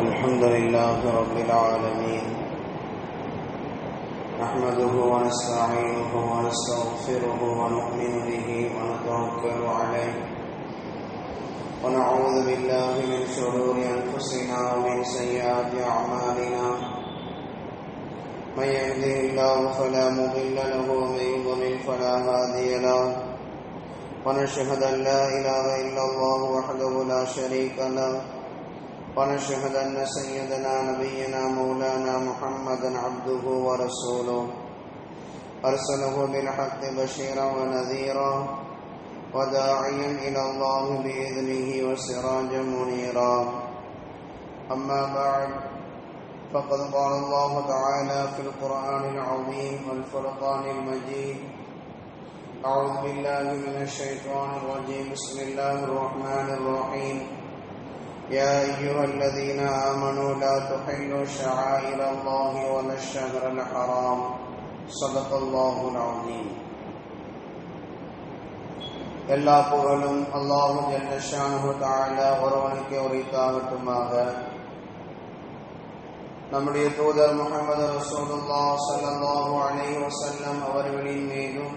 الحمد لله رب العالمين نحمده ونستعينه ونستغفره ونؤمن به ونتوكل عليه ونعوذ بالله من شرور أنفسنا ومن سيئات أعمالنا من يهده الله فلا مضل له ومن يضلل فلا هادي له ونشهد أن لا إله إلا الله وحده لا شريك له ونشهد أن سيدنا نبينا مولانا محمدا عبده ورسوله أرسله بالحق بشيرا ونذيرا وداعيا إلى الله بإذنه وسراجا منيرا أما بعد فقد قال الله تعالى في القرآن العظيم والفرقان المجيد أعوذ بالله من الشيطان الرجيم بسم الله الرحمن الرحيم يا أيها الذين آمنوا لا تحلوا شعائر الله ولا الشهر الحرام صدق الله العظيم. எல்லா புகழும் அல்லாஹ் ஜல்ல ஷானஹு தஆலா ஒருவனுக்கே உரித்தாகட்டுமாக. நம்முடைய தூதர் முஹம்மது ரசூலுல்லாஹ் ஸல்லல்லாஹு அலைஹி வஸல்லம் அவர்களின் மீதும்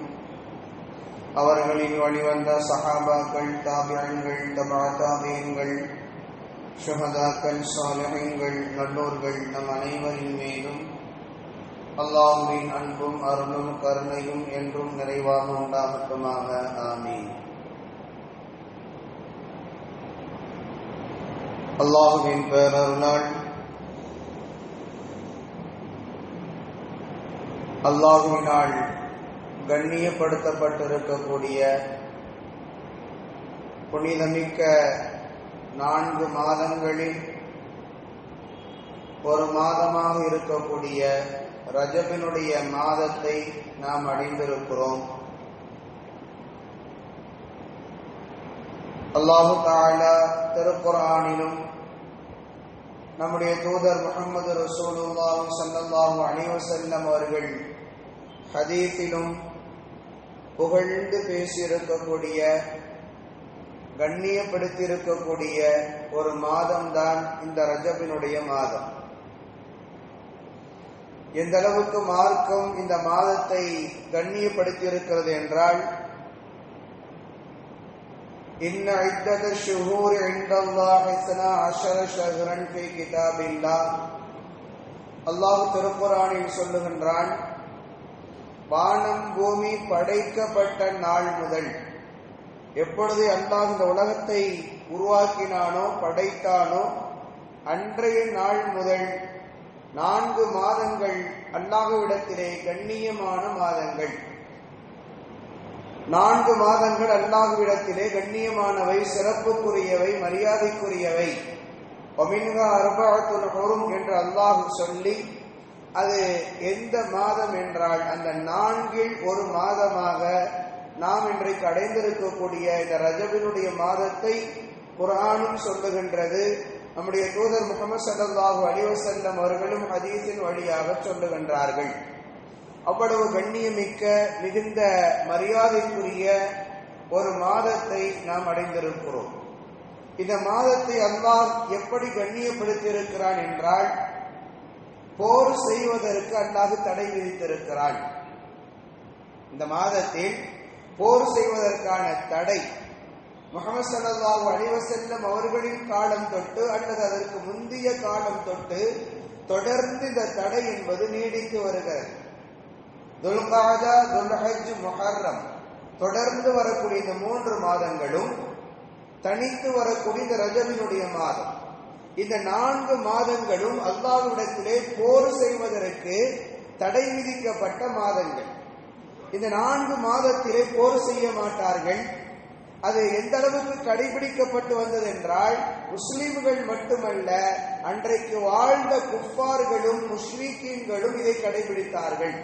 அவர்களின் வழிவந்த சஹாபாக்கள், தாபிஈன்கள், தபா தாபிஈன்கள், ஷுஹதாக்கள், சாலிஹீன்கள், நல்லோர்கள் நம் அனைவரின் மீதும் அல்லாஹ்வின் அன்பும் அருளும் கருணையும் என்றும் நிறைவாக உண்டாகட்டுமாக. ஆமீன். அல்லாஹ்வின் பேரருளால் அல்லாஹ்வினால் கண்ணியப்படுத்தப்பட்டிருக்கக்கூடிய புனிதமிக்க 4 மாதங்களில் ஒரு மாதமாக இருக்கக்கூடிய ரஜபினுடைய மாதத்தை நாம் அடைந்திருக்கிறோம். அல்லாஹு தஆலா திருக்குர்ஆனிலும் நம்முடைய தூதர் முஹம்மது ரசூலுல்லாஹி ஸல்லல்லாஹு அலைஹி வஸல்லம் அவர்கள் ஹதீஸிலும் புகழ்ந்து பேசியிருக்கக்கூடிய, கண்ணியப்படுத்தியிருக்கக்கூடிய ஒரு மாதம்தான் இந்த ரஜபினுடைய மாதம். எந்த அளவுக்கு மார்க்கம் இந்த மாதத்தை கண்ணியப்படுத்தியிருக்கிறது என்றால், இன்ன இத்தத ஷுஹூர் இன்தல்லாஹி 12 ஷஹ்ரன் ஃபீ கிதாபில்லாஹ். அல்லாஹ் திருக்குர்ஆனில் சொல்லுகின்றான், வானம் பூமி படைக்கப்பட்ட நாள் முதல், எப்பொழுது அல்லாஹ் இந்த உலகத்தை உருவாக்கினானோ படைத்தானோ அன்றைய நாள் முதல் 4 மாதங்கள் அல்லாஹ்விடத்திலே கண்ணியமான மாதங்கள். 4 மாதங்கள் அல்லாஹ்விடத்திலே கண்ணியமானவை, சிறப்புக்குரியவை, மரியாதைக்குரியவை. வமின்ஹா அர்பஅத்துன் ஹுரும் என்று அல்லாஹ் சொல்லி, அது எந்த மாதம் என்றால் அந்த 4இல் ஒரு மாதமாக நாம் இன்றைக்கு அடைந்திருக்கக்கூடிய இந்த ரஜபினுடைய மாதத்தை குர்ஆனும் சொல்லுகின்றது. நம்முடைய தூதர் முஹம்மது ஸல்லல்லாஹு அலைஹி வஸல்லம் அவர்களும் ஹதீஸின் வழியாக சொல்லுகின்றார்கள். அவ்வளவு கண்ணியமிக்க, மிகுந்த மரியாதைக்குரிய ஒரு மாதத்தை நாம் அடைந்திருக்கிறோம். இந்த மாதத்தை அல்லாஹ் எப்படி கண்ணியப்படுத்தியிருக்கிறான் என்றால், போர் செய்வதற்கு அல்லாஹ் தடை விதித்திருக்கிறான். இந்த மாதத்தில் போர் செய்வதற்கான தடை முஹம்மது ஸல்லல்லாஹு அலைஹி வஸல்லம் அவர்களின் காலம் தொட்டு அல்லது அதற்கு முந்தைய காலம் தொட்டு தொடர்ந்து இந்த தடை என்பது நீடித்து வருகிறது. துல்காதா, துல்ஹஜ், முஹர்ரம் தொடர்ந்து வரக்கூடிய இந்த 3 மாதங்களும் தனித்து வரக்கூடிய இந்த ரஜபினுடைய மாதம். இந்த 4 மாதங்களும் அல்லாஹ்விடத்திலே போர் செய்வதற்கு தடை விதிக்கப்பட்ட மாதங்கள். இந்த 4 மாதத்திலே போர் செய்ய மாட்டார்கள். அது எந்த அளவுக்கு கடைபிடிக்கப்பட்டு வந்தது என்றால், முஸ்லிம்கள் மட்டுமல்ல, அன்றைக்கு வாழ்ந்த குஃபார்களும் முஷ்ரிக்கீன்களும் இதை கடைபிடித்தார்கள்.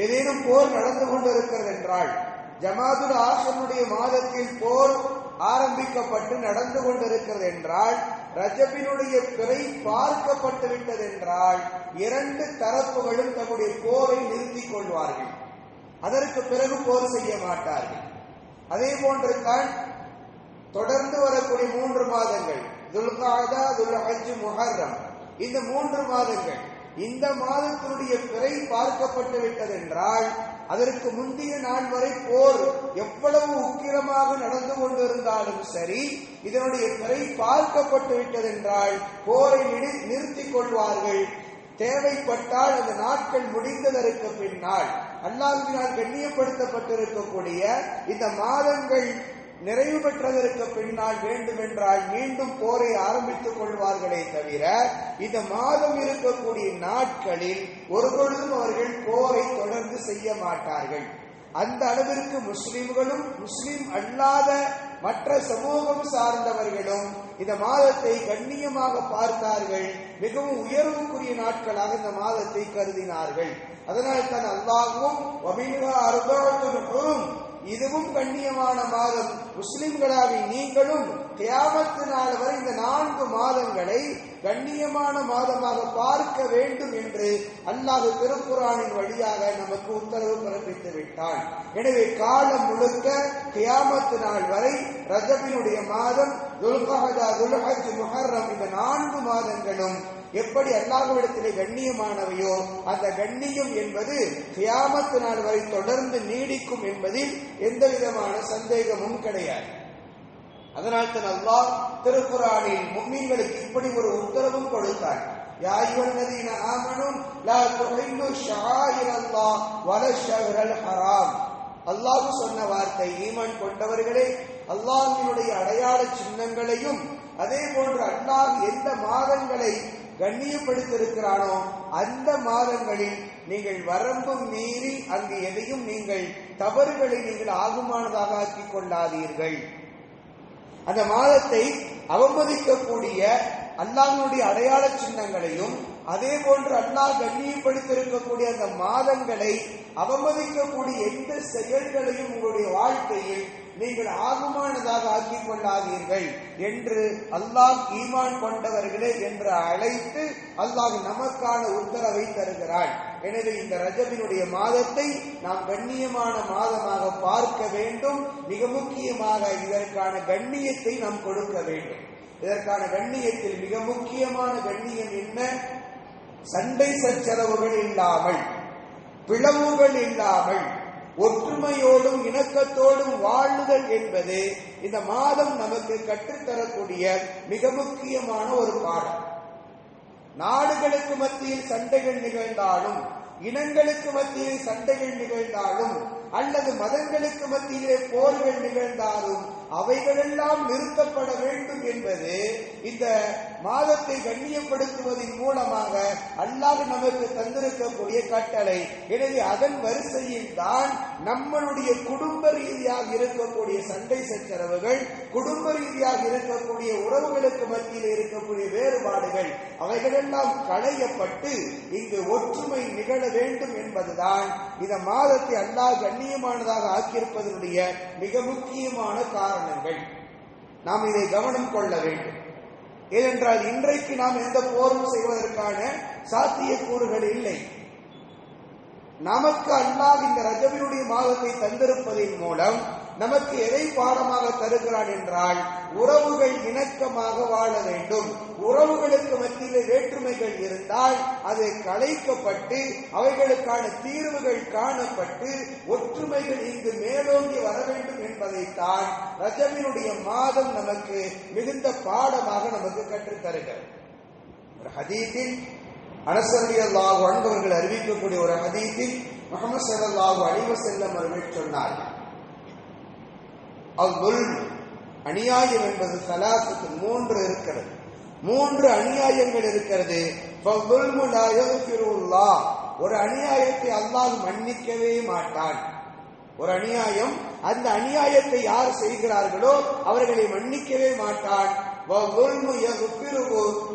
ஏதேனும் போர் நடந்து கொண்டிருக்கிறது என்றால், ஜமாதுல் ஆஹருடைய மாதத்தில் போர் ஆரம்பிக்கப்பட்டு நடந்து கொண்டிருக்கிறது என்றால், ரஜபினுடைய பிறை பார்க்கப்பட்டு விட்டது என்றால், 2 தரப்புகளும் தன்னுடைய போரை நிறுத்திக் கொள்வார்கள். அதற்கு பிறகு போர் செய்ய மாட்டார்கள். அதே போன்று தான் தொடர்ந்து வரக்கூடிய 3 மாதங்கள் துல்காதா, துல்ஹஜ், முஹர்ரம், இந்த 3 மாதங்கள். இந்த மாதத்தினுடைய பிறை பார்க்கப்பட்டு விட்டது என்றால் அதற்கு முந்தைய நாள் வரை போர் எவ்வளவு உக்கிரமாக நடந்து கொண்டிருந்தாலும் சரி, இதனுடைய பிறை பார்க்கப்பட்டு விட்டது என்றால் போரை நிறுத்திக் கொள்வார்கள். தேவைப்பட்டால் அந்த நாட்கள் முடிந்ததற்கு பின்னால் அல்லாஹ்வினால் கண்ணியப்படுத்தப்பட்டிருக்கக்கூடிய இந்த மாதங்கள் நிறைவு பெற்றதற்கு பின்னால் வேண்டுமென்றால் மீண்டும் போரை ஆரம்பித்துக் கொள்வார்களே தவிர இந்த மாதம் இருக்கக்கூடிய நாட்களில் ஒருபொழுதும் அவர்கள் போரை தொடர்ந்து செய்ய மாட்டார்கள். அந்த அளவிற்கு முஸ்லிம்களும் முஸ்லிம் அல்லாத மற்ற சமூகம் சார்ந்தவர்களும் இந்த மாதத்தை கண்ணியமாக பார்த்தார்கள். மிகவும் உயர்வுக்குரிய நாட்களாக இந்த மாதத்தை கருதினார்கள். அதனால் தான் அல்லாஹ்வும் இதுவும் கண்ணியமான மாதம், முஸ்லிம்களாகி நீங்களும் கியாமத்து நாள் வரை இந்த 4 மாதங்களை கண்ணியமான மாதமாக பார்க்க வேண்டும் என்று அல்லாஹ் திருக்குர்ஆனின் வழியாக நமக்கு உத்தரவு பிறப்பித்து விட்டான். எனவே காலம் முழுக்க கியாமத்து நாள் வரை ரஜபினுடைய மாதம், துல்கஅதா, துல்ஹஜ், முஹர்ரம் இந்த 4 மாதங்களும் எப்படி அல்லாஹ்விடத்திலே கண்ணியமானவையோ அந்த கண்ணியம் என்பது கியாமத்து நாள் வரை தொடர்ந்து நீடிக்கும் என்பதில் எந்த விதமான சந்தேகமும் கிடையாது. அதனால் தான் அல்லாஹ் திருக்குர்ஆனில் முஃமின்களுக்கு இப்படி ஒரு உத்தரவும் கொடுத்தார். யா அய்யுஹல்லதீன ஆமனூ லா துஹில்லு ஷஆயிரல்லாஹ் வலஷஹ்ரல் ஹராம். அல்லாஹ் சொன்ன வார்த்தை, ஈமான் கொண்டவர்களே, அல்லாஹ்வினுடைய அடையாள சின்னங்களையும் அதே போன்று அல்லாஹ் எந்த மாதங்களை கண்ணியப்படுத்தியிருக்கிறானோ அந்த மாதங்களில் நீங்கள் வரம்பு மீறி அங்கு எதையும் நீங்கள் தவறுகளை நீங்கள் ஆகுமானதாக ஆக்கிக் கொள்ளாதீர்கள். அந்த மாதத்தை அவமதிக்கக்கூடிய அல்லாஹ்வுடைய அடையாள சின்னங்களையும் அதே போன்று அல்லாஹ் கண்ணியப்படுத்தியிருக்கக்கூடிய அந்த மாதங்களை அவமதிக்கக்கூடிய எந்த செயல்களையும் உங்களுடைய வாழ்க்கையில் நீங்கள் ஆகுமானதாக ஆக்கிக் கொள்ளாதீர்கள் என்று அல்லாஹ் ஈமான் கொண்டவர்களே என்று அழைத்து அல்லாஹ் நமக்கான உத்தரவை தருகிறான். எனவே இந்த ரஜபினுடைய மாதத்தை நாம் கண்ணியமான மாதமாக பார்க்க வேண்டும். மிக முக்கியமாக இதற்கான கண்ணியத்தை நாம் கொடுக்க வேண்டும். இதற்கான கண்ணியத்தில் மிக முக்கியமான கண்ணியம் என்ன? சண்டை சச்சரவுகள் இல்லாமல், பிளவுகள் இல்லாமல், ஒற்றுமையோடும் இணக்கத்தோடும் வாழுதல் என்பது இந்த மாதம் நமக்கு கற்றுத்தரக்கூடிய மிக முக்கியமான ஒரு பாடம். நாடுகளுக்கு மத்தியில் சண்டைகள் நிகழ்ந்தாலும், இனங்களுக்கு மத்தியில் சண்டைகள் நிகழ்ந்தாலும், அல்லது மதங்களுக்கு மத்தியிலே போர்கள் நிகழ்ந்தாலும் அவைகளெல்லாம் நிறுத்தப்பட வேண்டும் என்பது இந்த மாதத்தை கண்ணியப்படுத்துவதன் மூலமாக அல்லாஹ் நமக்கு தந்திருக்கக்கூடிய கட்டளை. எனவே அதன் வரிசையில் தான் நம்மளுடைய குடும்ப ரீதியாக இருக்கக்கூடிய சண்டை சச்சரவுகள், குடும்ப ரீதியாக இருக்கக்கூடிய உறவுகளுக்கு மத்தியில் இருக்கக்கூடிய வேறுபாடுகள் அவைகளெல்லாம் களையப்பட்டு இங்கு ஒற்றுமை நிகழ வேண்டும் என்பதுதான் இந்த மாதத்தை அல்லாஹ் கண்ணியமானதாக ஆக்கியிருப்பதனுடைய மிக முக்கியமான காரணங்கள். நாம் இதை கவனம் கொள்ள வேண்டும். ஏனென்றால் இன்றைக்கு நாம் எந்த போரும் செய்வதற்கான சாத்தியக்கூறுகள் இல்லை. நமக்கு அல்லாஹ் இந்த ரஜபினுடைய மாதத்தை தந்திருப்பதன் மூலம் நமக்கு எதை பாடமாக தருகிறான் என்றால், உறவுகள் இணக்கமாக வாழ வேண்டும். உறவுகளுக்கு மத்தியில் வேற்றுமைகள் இருந்தால் அது களைக்கப்பட்டு அவைகளுக்கான தீர்வுகள் காணப்பட்டு ஒற்றுமைகள் இங்கு மேலோங்கி வர வேண்டும் என்பதைத்தான் ரஜபினுடைய மாதம் நமக்கு மிகுந்த பாடமாக நமக்கு கற்றுத் தருகிறது. ஒரு ஹதீஸில் அனஸ் ரலியல்லாஹு அன்ஹு அவர்கள் அறிவிக்கக்கூடிய ஒரு ஹதீஸில் முஹம்மது ஸல்லல்லாஹு அலைஹி வஸல்லம் அவர்கள் சொன்னார்கள், அநியாயம் என்பது சலாசத்து 3 இருக்கிறது. 3 அநியாயங்கள் இருக்கிறது. ஒரு அநியாயத்தை அல்லாஹ் மன்னிக்கவே மாட்டான். ஒரு அநியாயம், அந்த அநியாயத்தை யார் செய்கிறார்களோ அவர்களை மன்னிக்கவே மாட்டான்.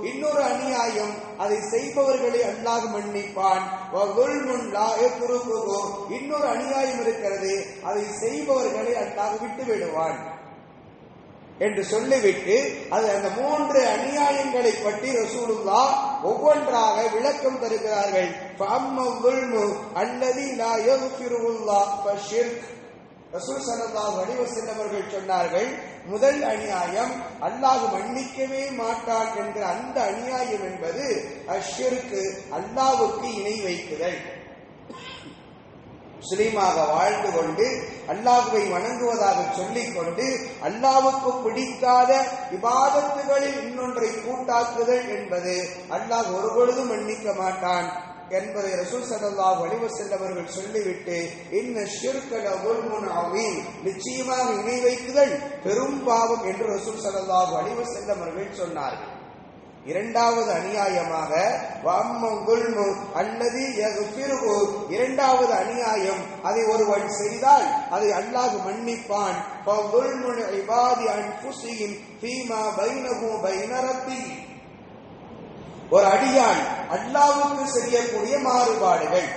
இன்னொரு அநியாயம், அதை செய்பவர்களை அல்லாஹ் மன்னிப்பான். இன்னொரு அநியாயம் இருக்கிறது, அதை செய்பவர்களை அல்லாஹ் விட்டு விடுவான் என்று சொல்லிவிட்டு அது அந்த 3 அநியாயங்களை பற்றி ரசூலுல்லாஹ் ஒவ்வொன்றாக விளக்கம் தருகிறார்கள். ரசூல் ஸல்லல்லாஹு அலைஹி வஸல்லம் அவர்கள் சொன்னார்கள், முதல் அநியாயம் அல்லாஹ் மன்னிக்கவே மாட்டான் என்கிற அந்த அநியாயம் என்பது அஷ்ஷிர்கு, அல்லாஹ்வுக்கு இணை வைக்குதல். முஸ்லீமாக வாழ்ந்து கொண்டு அல்லாஹ்வை வணங்குவதாக சொல்லிக் கொண்டு அல்லாஹ்வுக்கு பிடிக்காத இபாதத்துகளில் இன்னொன்றை கூட்டாக்குதல் என்பது அல்லாஹ் ஒருபொழுதும் மன்னிக்க மாட்டான் என்பதை ரசூல் ஸல்லல்லாஹு அலைஹி வஸல்லம் அவர்கள் சொல்லிவிட்டு, இன்ன ஷிர்க லظுல்முன் அதீம், நிச்சயமாக இணை வைக்குதல் பெரும் பாவம் என்று ரசூல் ஸல்லல்லாஹு அலைஹி வஸல்லம் அவர்கள் சொன்னார்கள். இரண்டாவது அநியாயமாக அல்லது இரண்டாவது அநியாயம், அதை ஒருவன் செய்தால் அதை அல்லாஹ் மன்னிப்பான். ஒரு அடியான் அல்லாஹ்வுக்கு செய்யக்கூடிய மாறுபாடுகள்,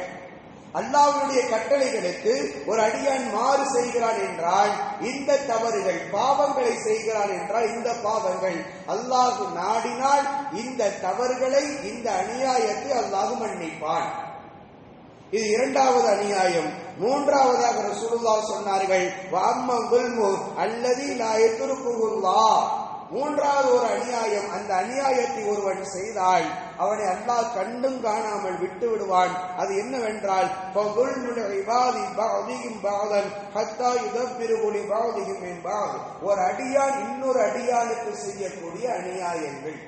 அல்லாஹ்வுடைய கட்டளைகளுக்கு ஒரு அடியான் மாறு செய்கிறான் என்றால் இந்த தவறுகள், பாவங்களை செய்கிறான் என்றால் இந்த பாவங்கள் அல்லாஹ் நாடினால் இந்த தவறுகளை, இந்த அநியாயத்தை அல்லாஹ் மன்னிப்பான். இது இரண்டாவது அநியாயம். மூன்றாவதாக ரசூலுல்லாஹ் சொன்னார்கள், அல்லதி லா யத்ருகுல்லாஹ், மூன்றாவது ஒரு அநியாயம், அந்த அநியாயத்தை ஒருவன் செய்தால் அவனை அல்லாஹ் கண்டும் காணாமல் விட்டு விடுவான். அது என்னவென்றால், ஒரு அடியான் இன்னொரு அடியானுக்கு செய்யக்கூடிய அநியாயங்கள்.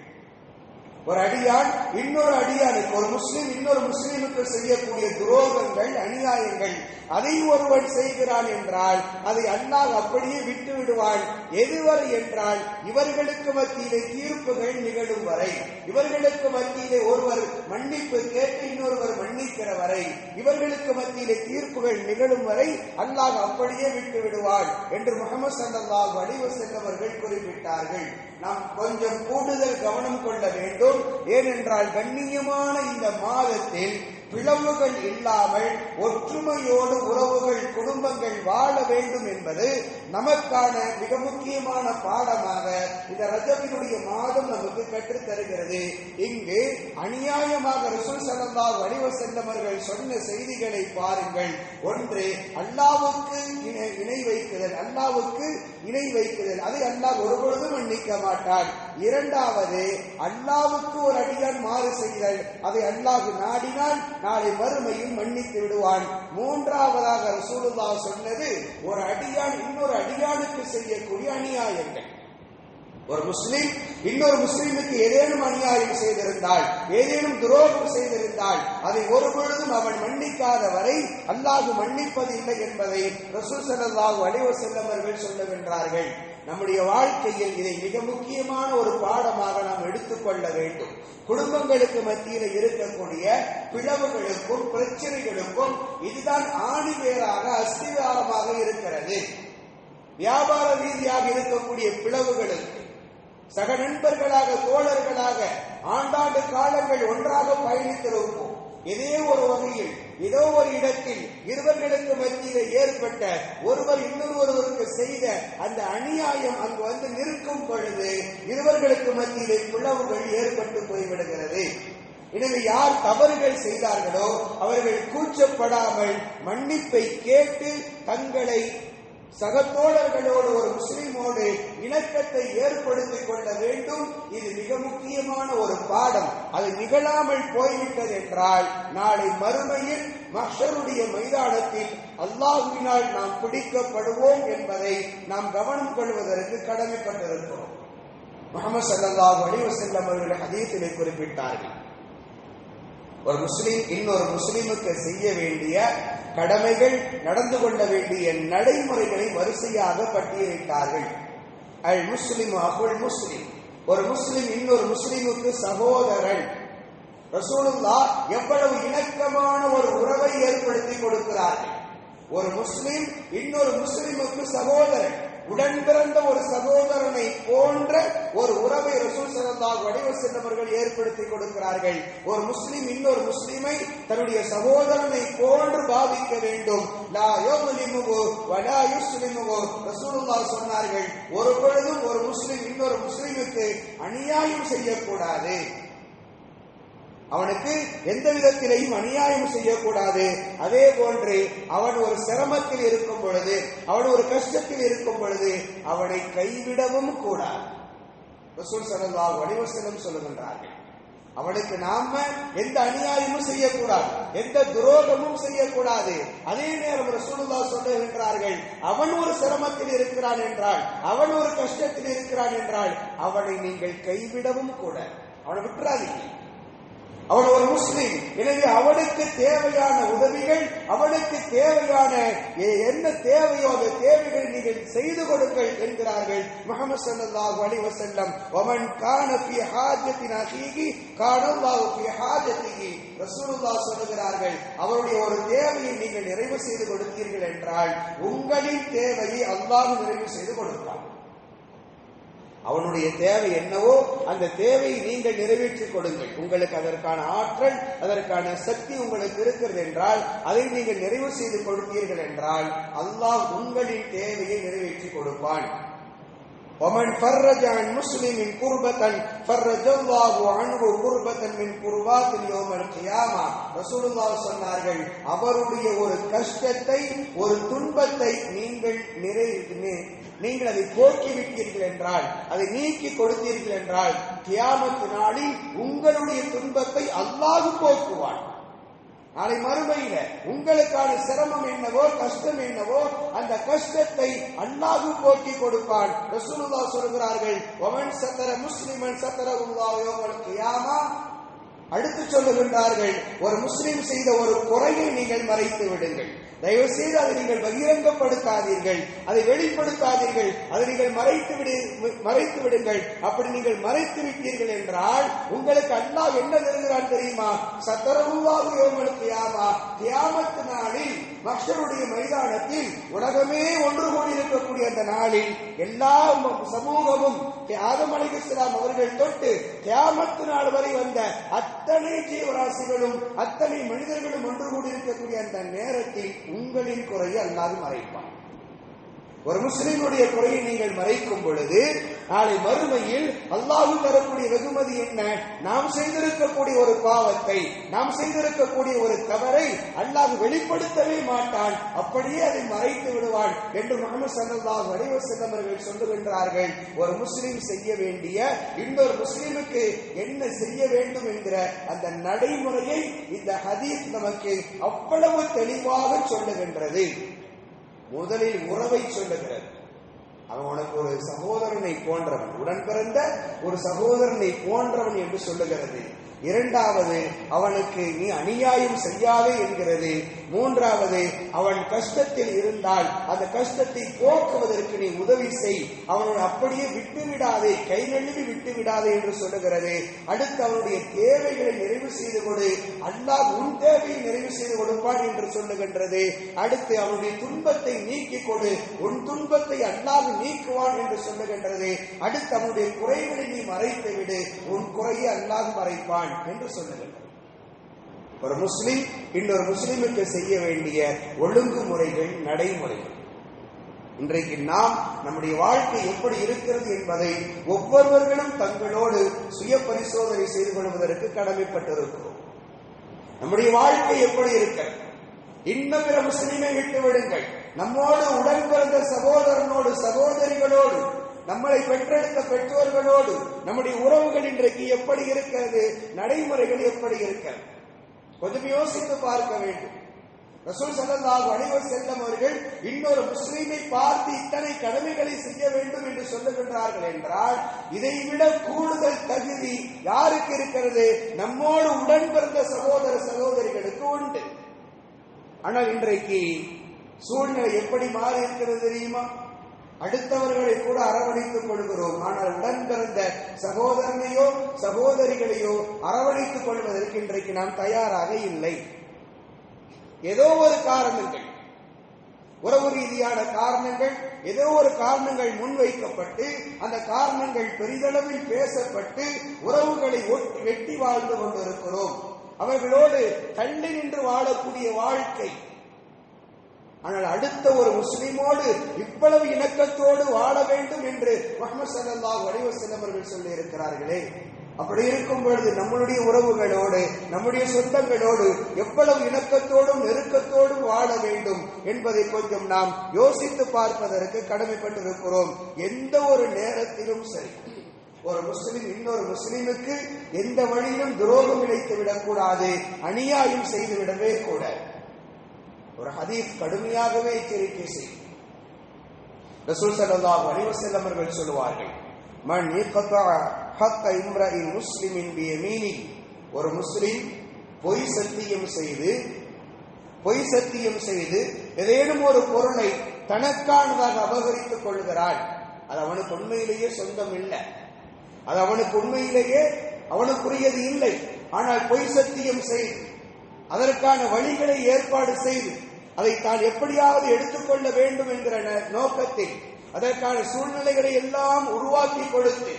ஒரு அடியான் இன்னொரு அடியானுக்கு, ஒரு முஸ்லிம் இன்னொரு முஸ்லிமுக்கு செய்யக்கூடிய துரோகங்கள், அநியாயங்கள், அதை ஒருவன் செய்கிறான் என்றால் அதை அல்லாஹ் அப்படியே விட்டு விடுவான். எதுவரை என்றால் இவர்களுக்கு மத்தியிலே தீர்ப்புகள் நிகழும் வரை, இவர்களுக்கு மத்தியிலே ஒருவர் மன்னிப்பு கேட்டு இன்னொருவர் மன்னிக்கிற வரை, இவர்களுக்கு மத்தியிலே தீர்ப்புகள் நிகழும் வரை அல்லாஹ் அப்படியே விட்டு விடுவான் என்று முஹம்மது ஸல்லல்லாஹு அலைஹி வஸல்லம் அவர்கள் குறிப்பிட்டார்கள். நாம் கொஞ்சம் கூடுதல் கவனம் கொள்ள வேண்டும். ஏனென்றால் கண்ணியமான இந்த மாதத்தில் பிளவுகள் இல்லாமல் ஒற்றுமையோடு உறவுகள், குடும்பங்கள் வாழ வேண்டும் என்பது நமக்கான மிக முக்கியமான பாடமாக இந்த ரஜபினுடைய மாதம் நமக்கு கற்றுத் தருகிறது. இங்கு அநியாயமாக ரசூல் ஸல்லல்லாஹு அலைஹி வஸல்லம் அவர்கள் சொன்ன செய்திகளை பாருங்கள். ஒன்று, அல்லாஹ்வுக்கு இணை வைக்குதல், அல்லாஹ்வுக்கு இணை வைக்குதல், அதை அல்லாஹ் ஒருபொழுதும் மன்னிக்க மாட்டான். இரண்டாவது, அல்லாஹ்வுக்கு ஒரு அடியான் மாறு செய்தல், அதை அல்லாஹ் நாடினால் நாளை மறுமையில் மன்னித்து விடுவான். மூன்றாவதாக ரசூலுல்லாஹ் சொன்னது, ஒரு அடியான் இன்னொரு அடியானுக்கு செய்யக்கூடிய அநியாயங்கள். ஒரு முஸ்லிம் இன்னொரு முஸ்லிமுக்கு ஏதேனும் அநியாயம் செய்திருந்தால், ஏதேனும் துரோகம் செய்திருந்தால் அதை ஒரு பொழுதும் அவன் மன்னிக்காத வரை அல்லாஹ் மன்னிப்பதில்லை என்பதை ரசூல் ஸல்லல்லாஹு அலைஹி வஸல்லம் அவர்கள் சொல்லுகின்றார்கள். நம்முடைய வாழ்க்கையில் இதை மிக முக்கியமான ஒரு பாடமாக நாம் எடுத்துக்கொள்ள வேண்டும். குடும்பங்களுக்கு மத்தியில் இருக்கக்கூடிய பிளவுகளுக்கும் பிரச்சனைகளுக்கும் இதுதான் ஆணிவேராக, அஸ்திவாரமாக இருக்கிறது. வியாபார ரீதியாக இருக்கக்கூடிய பிளவுகளுக்கு, சக நண்பர்களாக, தோழர்களாக ஆண்டாண்டு காலங்கள் ஒன்றாக பயணித்திருப்போம். இதே ஒரு வகையில், ஏதோ ஒரு இடத்தில் இருவர்களுக்கு மத்தியில் ஏற்பட்ட, ஒருவர் இன்னொருவருக்கு செய்த அந்த அநியாயம் அங்கு வந்து நிற்கும் பொழுது இருவர்களுக்கு மத்தியிலே பிளவுகள் ஏற்பட்டு போய்விடுகிறது. எனவே யார் தவறுகள் செய்தார்களோ அவர்கள் கூச்சப்படாமல் மன்னிப்பை கேட்டு தங்களை சகத்தோழர்களோடு, ஒரு முஸ்லிமோடு இணக்கத்தை ஏற்படுத்திக் கொள்ள வேண்டும். இது மிக முக்கியமான ஒரு பாடம். அது நிகழாமல் போய்விட்டது என்றால் நாளை மறுமையில் மஹ்ஷருடைய மைதானத்தில் அல்லாஹ்வினால் நாம் பிடிக்கப்படுவோம் என்பதை நாம் கவனம் கொள்வதற்கு கடமைப்பட்டிருக்கிறோம். முஹம்மது ஸல்லல்லாஹு அலைஹி வஸல்லம் அவர்கள் ஹதீஸிலே குறிப்பிட்டார்கள், ஒரு முஸ்லிம் இன்னொரு முஸ்லிமுக்கு செய்ய வேண்டிய கடமைகள், நடந்து கொள்ள வேண்டிய நடைமுறைகளை வரிசையாக பட்டியலிட்டார்கள். அல் முஸ்லிம் அபுல் முஸ்லிம், ஒரு முஸ்லிம் இன்னொரு முஸ்லிமுக்கு சகோதரன். ரசூலுல்லாஹ் எவ்வளவு இணக்கமான ஒரு உறவை ஏற்படுத்தி கொடுக்கிறார்கள். ஒரு முஸ்லிம் இன்னொரு முஸ்லிமுக்கு சகோதரன், உடன் பிறந்த ஒரு சகோதரனை போன்ற ஒரு உறவை ரசூல் ஸல்லல்லாஹு அலைஹி வஸல்லம் அவர்கள் ஏற்படுத்தி கொடுக்கிறார்கள். ஒரு முஸ்லிம் இன்னொரு முஸ்லிமை தன்னுடைய சகோதரனை போன்று பாவிக்க வேண்டும். லா யுஸ்லிமுஹு வலா யுஸ்லிமுஹு, ரசூலுல்லாஹ் சொன்னார்கள், ஒரு பொழுதும் ஒரு முஸ்லிம் இன்னொரு முஸ்லிமுக்கு அநியாயம் செய்யக்கூடாது. அவனுக்கு எந்த விதத்திலையும் அநியாயம் செய்யக்கூடாது. அதே போன்று அவன் ஒரு சிரமத்தில் இருக்கும் பொழுது, அவன் ஒரு கஷ்டத்தில் இருக்கும் பொழுது அவனை கைவிடவும் கூடாது. ரசூல் ஸல்லல்லாஹு அலைஹி வஸல்லம் சொல்லுகின்றார்கள், அவனுக்கு நாம எந்த அநியாயமும் செய்யக்கூடாது, எந்த துரோகமும் செய்யக்கூடாது. அதே நேரம் ரசூலுல்லாஹ் சொல்லுகின்றார்கள், அவன் ஒரு சிரமத்தில் இருக்கிறான் என்றால், அவன் ஒரு கஷ்டத்தில் இருக்கிறான் என்றால் அவனை நீங்கள் கைவிடவும் கூட, அவனை விட்டுறாதீங்க. அவன் ஒரு முஸ்லிம், எனவே அவனுக்கு தேவையான உதவிகள், அவனுக்கு தேவையான என்ன தேவையோ அந்த தேவைகள் நீங்கள் செய்து கொடுங்கள் என்கிறார்கள் முஹம்மது ஸல்லல்லாஹு அலைஹி வஸல்லம். வமன் கான ஃபீ ஹாஜத்தின் அஹீஹி கான அல்லாஹு ஃபீ ஹாஜத்திஹி. ரசூலுல்லாஹ் சொல்கிறார்கள், அவருடைய ஒரு தேவையை நீங்கள் நிறைவு செய்து கொடுத்தீர்கள் என்றால் உங்களின் தேவையை அல்லாஹ் நிறைவு செய்து கொடுப்பார். அவனுடைய தேவை என்னவோ அந்த தேவையை நீங்கள் நிறைவேற்றிக் கொடுங்கள். உங்களுக்கு அதற்கான ஆற்றல், அதற்கான சக்தி உங்களுக்கு இருக்கிறது என்றால் அதை நீங்கள் நிறைவு செய்து கொடுத்தீர்கள் என்றால் அல்லாஹ் உங்களின் தேவையை நிறைவேற்றி கொடுப்பான். ومن فرج عن مسلم كربة فرج الله عنه كربة من كربات يوم القيامة. ரசூலுல்லாஹ் சொன்னார்கள், அவருடைய ஒரு கஷ்டத்தை, ஒரு துன்பத்தை நீங்கள் அதை போக்கி விட்டீர்கள் என்றால், அதை நீக்கி கொடுத்தீர்கள் என்றால் கியாமத் நாளில் உங்களுடைய துன்பத்தை அல்லாஹ் போக்குவான். நாளை மறுமையில உங்களுக்கான சிரமம் என்னவோ, கஷ்டம் என்னவோ, அந்த கஷ்டத்தை அல்லாஹ் போக்கி கொடுப்பான். ரசூலுல்லாஹ் சொல்கிறார்கள், வமன் சத்தர முஸ்லிமன் சத்தரஹுல்லாஹு யௌமல் கியாமா. அடுத்து சொல்லுகின்றார்கள், ஒரு முஸ்லிம் செய்த ஒரு குறையை நீங்கள் மறைத்து விடுங்கள். தயவு செய்து அதை நீங்கள் பகிரங்கப்படுத்தாதீர்கள், அதை வெளிப்படுத்தாதீர்கள், அதை நீங்கள் மறைத்து விடுங்கள். அப்படி நீங்கள் மறைத்து விட்டீர்கள் என்றால் உங்களுக்கு அல்லாஹ் என்ன தருகிறான் தெரியுமா? சத்தரஹுல்லாஹு யௌமல் கியாமா. கியாமத் நாளில் மஹ்ஷருடைய மைதானத்தில் உலகமே ஒன்று கூடி இருக்கக்கூடிய அந்த நாளில் எல்லா சமூகமும் ஆதம் அலைஹிஸ்ஸலாம் அவர்கள் தொட்டு கியாமத் நாள் வரை வந்த அத்தனை ஜீவராசிகளும் அத்தனை மனிதர்களும் ஒன்று கூடி இருக்கக்கூடிய அந்த நேரத்தில் உங்களின் குறையை அல்லாஹ் மறைப்பான். ஒரு முஸ்லிமுடைய குறையை நீங்கள் மறைக்கும் பொழுது நாளை மறுமையில் அல்லாஹ் தரக்கூடிய வெகுமதி என்ன? நாம் செய்திருக்கக்கூடிய ஒரு பாவத்தை, நாம் செய்திருக்கக்கூடிய ஒரு தவறை அல்லாஹ் வெளிப்படுத்தவே மாட்டான், அப்படியே அதை மறைத்து விடுவான் என்று முஹம்மது ஸல்லல்லாஹு அலைஹி வஸல்லம் அவர்கள் சொல்லுகின்றார்கள். ஒரு முஸ்லிம் செய்ய வேண்டிய இன்னொரு முஸ்லிமுக்கு என்ன செய்ய வேண்டும் என்கிற அந்த நடைமுறையை இந்த ஹதீஸ் நமக்கு அவ்வளவு தெளிவாக சொல்லுகின்றது. முதலில் உறவை சொல்லுகிறது. அவன் உனக்கு ஒரு சகோதரனை போன்றவன், உடன் பிறந்த ஒரு சகோதரனை போன்றவன் என்று சொல்லுகிறது. இரண்டாவது, அவனுக்கு நீ அநியாயம் செய்யாதே என்கிறது. மூன்றாவது, அவன் கஷ்டத்தில் இருந்தால் அந்த கஷ்டத்தை போக்குவதற்கு நீ உதவி செய், அவனோடு அப்படியே விட்டுவிடாதே, கை நழுவி விட்டுவிடாதே என்று சொல்லுகிறது. அடுத்து அவனுடைய தேவைகளை நிறைவு செய்து கொடு, அல்லாஹ் உன் தேவையை நிறைவு செய்து கொடுப்பான் என்று சொல்லுகின்றது. அடுத்து அவனுடைய துன்பத்தை நீக்கிக் கொடு, உன் துன்பத்தை அல்லாஹ் நீக்குவான் என்று சொல்லுகின்றது. அடுத்து அவனுடைய குறைகளை நீ மறைத்து விடு, உன் குறையை அல்லாஹ் மறைப்பான் என்று சொல்லுகின்றது. ஒரு முஸ்லிம் இன்னொரு முஸ்லிமுக்கு செய்ய வேண்டிய ஒழுங்குமுறைகள், நடைமுறைகள். இன்றைக்கு நாம் நம்முடைய வாழ்க்கை எப்படி இருக்கிறது என்பதை ஒவ்வொருவர்களும் தங்களோடு சுய பரிசோதனை செய்து கொள்வதற்கு கடமைப்பட்டிருக்கிறோம். நம்முடைய வாழ்க்கை எப்படி இருக்கிறது? இன்னும் பிற முஸ்லிமை விட்டு விடுங்கள், நம்மோடு உடன் பிறந்த சகோதரனோடு, சகோதரிகளோடு, நம்மளை பெற்றெடுத்த பெற்றோர்களோடு நம்முடைய உறவுகள் இன்றைக்கு எப்படி இருக்கிறது? நடைமுறைகள் எப்படி இருக்கிறது? கொஞ்சம் யோசித்து பார்க்க வேண்டும். ரசூல் ஸல்லல்லாஹு அலைஹி வஸல்லம் அவர்கள் இன்னொரு முஸ்லிமை பார்த்து இத்தனை கடமைகளை செய்ய வேண்டும் என்று சொல்லுகின்றார்கள் என்றால் இதைவிட கூடுதல் தகுதி யாருக்கு இருக்கிறது? நம்மோடு உடன் பிறந்த சகோதர சகோதரிகளுக்கு உண்டு. ஆனால் இன்றைக்கு சூழ்நிலை எப்படி மாறி இருக்கிறது தெரியுமா? அடுத்தவர்களை கூட அரவணைத்துக் கொள்கிறோம், ஆனால் உடன் பிறந்த சகோதரனையோ சகோதரிகளையோ அரவணைத்துக் கொள்வதற்கு இன்றைக்கு நாம் தயாராக இல்லை. ஏதோ ஒரு காரணங்கள், உறவு ரீதியான காரணங்கள், ஏதோ ஒரு காரணங்கள் முன்வைக்கப்பட்டு அந்த காரணங்கள் பெரிதளவில் பேசப்பட்டு உறவுகளை வெட்டி வாழ்ந்து கொண்டிருக்கிறோம். அவர்களோடு தள்ளி நின்று வாழக்கூடிய வாழ்க்கை. ஆனால் அடுத்த ஒரு முஸ்லிமோடு இவ்வளவு இணக்கத்தோடு வாழ வேண்டும் என்று முஹம்மது ஸல்லல்லாஹு அலைஹி வஸல்லம் அவர்கள் சொல்லி இருக்கிறார்களே, அப்படி இருக்கும் பொழுது நம்மளுடைய உறவுகளோடு, நம்முடைய சொந்தங்களோடு எவ்வளவு இணக்கத்தோடும் நெருக்கத்தோடும் வாழ வேண்டும் என்பதை கொஞ்சம் நாம் யோசித்து பார்ப்பதற்கு கடமைப்பட்டிருக்கிறோம். எந்த ஒரு நேரத்திலும் சரி, ஒரு முஸ்லிம் இன்னொரு முஸ்லிமுக்கு எந்த வழியிலும் துரோகம் இழைத்து விடக்கூடாது, அநியாயம் செய்து விடவே கூடாது. ஒரு ஹதீஸ் கடுமையாகவே எச்சரிக்கை செய்யும். ரசூல் ஸல்லல்லாஹு அலைஹி வஸல்லம் அவர்கள் சொல்வார்கள், மன் யக்தஅ ஹக்க இம்ரஇன் முஸ்லிமின் பியமீனி, ஒரு முஸ்லிம் பொய் சத்தியம் செய்து ஏதேனும் ஒரு பொருளை தனக்கானதாக அபகரித்துக் கொள்கிறான், அது அவனுக்கு உண்மையிலேயே சொந்தம் இல்லை, அது அவனுக்கு உண்மையிலேயே அவனுக்குரியது இல்லை. ஆனால் பொய் சத்தியம் செய்து அதற்கான வழிகளை ஏற்பாடு செய்து அதை தான் எப்படியாவது எடுத்துக்கொள்ள வேண்டும் என்கிற நோக்கத்தில் அதற்கான சூழ்நிலைகளை எல்லாம் உருவாக்கி கொடுத்து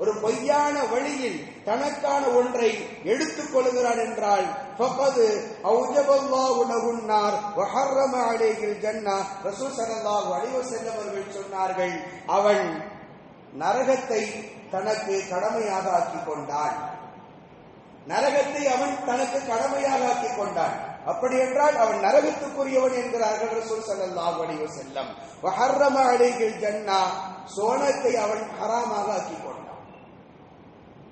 ஒரு பொய்யான வழியில் தனக்கான ஒன்றை எடுத்துக் கொள்கிறான் என்றால் ஃபகது அவுஜபல்லாஹு லஹுன் நார் வ ஹர்ரம அலைஹில் ஜன்னah. ரசூல் ஸல்லல்லாஹு அலைஹி வஸல்லம் அவர்கள் சொன்னார்கள், அவன் நரகத்தை தனக்கு கடமையாக ஆக்கிக் கொண்டான். நரகத்தை அவன் தனக்கு கடமையாக ஆக்கிக் கொண்டான். அப்படி என்றால் அவன் நரகத்துக்குரியவன் என்கிறார்கள் ரசூல் ஸல்லல்லாஹு அலைஹி வஸல்லம். வ ஹர்ரம அலைஹில் ஜன்னah, சோனத்தை அவன் ஹராமாக ஆக்கிக் கொண்டான்.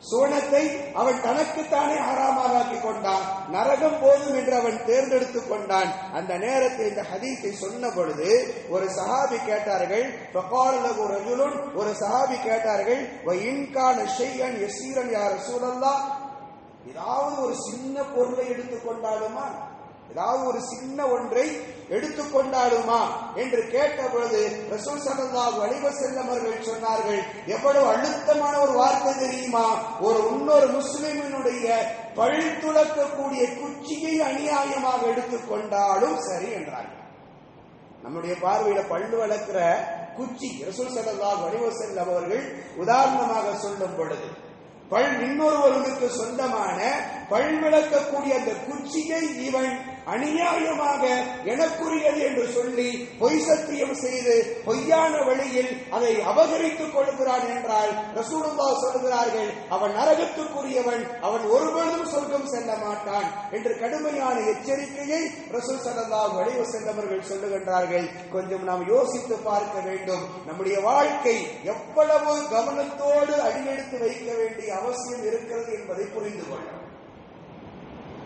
சோனத்தை அவன் தனக்குத்தானே ஹராமாக ஆக்கிக் கொண்டான். நரகம் போதும் என்று அவன் தேர்ந்தெடுத்துக் கொண்டான். அந்த நேரத்தில் இந்த ஹதீஸை சொன்ன பொழுது ஒரு சஹாபி கேட்டார்கள், ஒரு சஹாபி கேட்டார்கள், ஏதாவது ஒரு சின்ன பொருளை எடுத்துக்கொண்டாலுமா, ஏதாவது ஒரு சின்ன ஒன்றை எடுத்துக்கொண்டாலுமா என்று கேட்ட பொழுது ரசூல் ஸல்லல்லாஹு அலைஹி வஸல்லம் அவர்கள் சொன்னார்கள், எவ்வளவு அழுத்தமான ஒரு வார்த்தை தெரியுமா, ஒரு இன்னொரு முஸ்லிமினுடைய பல் துளக்கக்கூடிய குச்சியை அநியாயமாக எடுத்துக்கொண்டாலும் சரி என்றார்கள். நம்முடைய பார்வையில பல்லு வளர்க்கிற குச்சி ரசூல் ஸல்லல்லாஹு அலைஹி வஸல்லம் அவர்கள் உதாரணமாக சொல்லும் பொழுது இன்னொருவருக்கு சொந்தமான பல் விளக்கக்கூடிய அந்த குச்சியை இவன் அநியாயமாக எனக்குரியது என்று சொல்லி பொய் சத்தியம் செய்து பொய்யான வழியில் அதை அபகரித்துக் கொள்கிறான் என்றால் ரசூலுல்லாஹ் சொல்கிறார்கள், அவன் நரகத்துக்குரியவன், அவன் ஒருபொழுதும் சொர்க்கம் செல்ல மாட்டான் என்று கடுமையான எச்சரிக்கையை ரசூல் ஸல்லல்லாஹு அலைஹி வஸல்லம் அவர்கள் சொல்லுகின்றார்கள். கொஞ்சம் நாம் யோசித்து பார்க்க வேண்டும், நம்முடைய வாழ்க்கை எவ்வளவு கவனத்தோடு அடியெடுத்து வைக்க வேண்டிய அவசியம் இருக்கிறது என்பதை புரிந்து கொள்ளும்.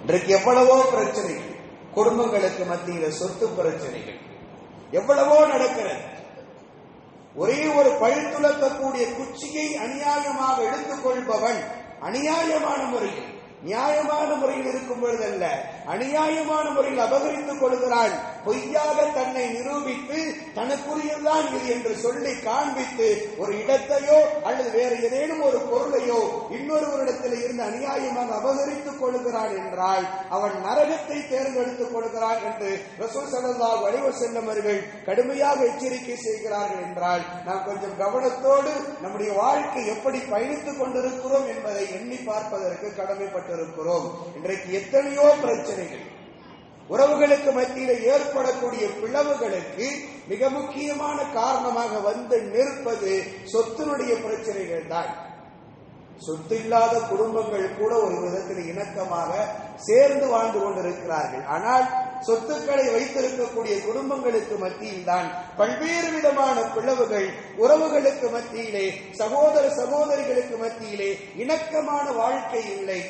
இன்றைக்கு எவ்வளவோ பிரச்சனைகள், குடும்பங்களுக்கு மத்தியில சொத்து பிரச்சனைகள் எவ்வளவோ நடக்கிறது. ஒரே ஒரு பல் துளக்கக்கூடிய குச்சியை அநியாயமாக எடுத்துக் கொள்பவன் அநியாயமான முறையில், நியாயமான முறையில் இருக்கும் பொழுதல்ல, அநியாயமான முறையில் அபகரித்துக் கொள்கிறான். பொய்யாக தன்னை நிரூபித்து தனக்குரியதுதான் இது என்று சொல்லி காண்பித்து ஒரு இடத்தையோ அல்லது வேறு ஏதேனும் ஒரு பொருளையோ இன்னொருவரிடத்தில் இருந்து அநியாயமாக அபகரித்துக் கொள்கிறான் என்றால் அவன் நரகத்தை தேர்ந்தெடுத்துக் கொள்கிறான் என்று ரசூல் ஸல்லல்லாஹு அலைஹி வஸல்லம் அவர்கள் கடுமையாக எச்சரிக்கை செய்கிறார்கள். என்றால் நாம் கொஞ்சம் கவனத்தோடு நம்முடைய வாழ்க்கை எப்படி பயணித்துக் கொண்டிருக்கிறோம் என்பதை எண்ணி பார்ப்பதற்கு கடமைப்பட்டிருக்கிறோம். இன்றைக்கு எத்தனையோ பிரச்சனைகள், உறவுகளுக்கு மத்தியில் ஏற்படக்கூடிய பிளவுகளுக்கு மிக முக்கியமான காரணமாக வந்து நிற்பது சொத்தினுடைய பிரச்சனைகள் தான். சொத்து இல்லாத குடும்பங்கள் கூட ஒரு விதத்தில் இணக்கமாக சேர்ந்து வாழ்ந்து கொண்டிருக்கிறார்கள். ஆனால் சொத்துக்களை வைத்திருக்கக்கூடிய குடும்பங்களுக்கு மத்தியில் தான் பல்வேறு விதமான பிளவுகள், உறவுகளுக்கு மத்தியிலே, சகோதர சகோதரிகளுக்கு மத்தியிலே இணக்கமான வாழ்க்கை இல்லை.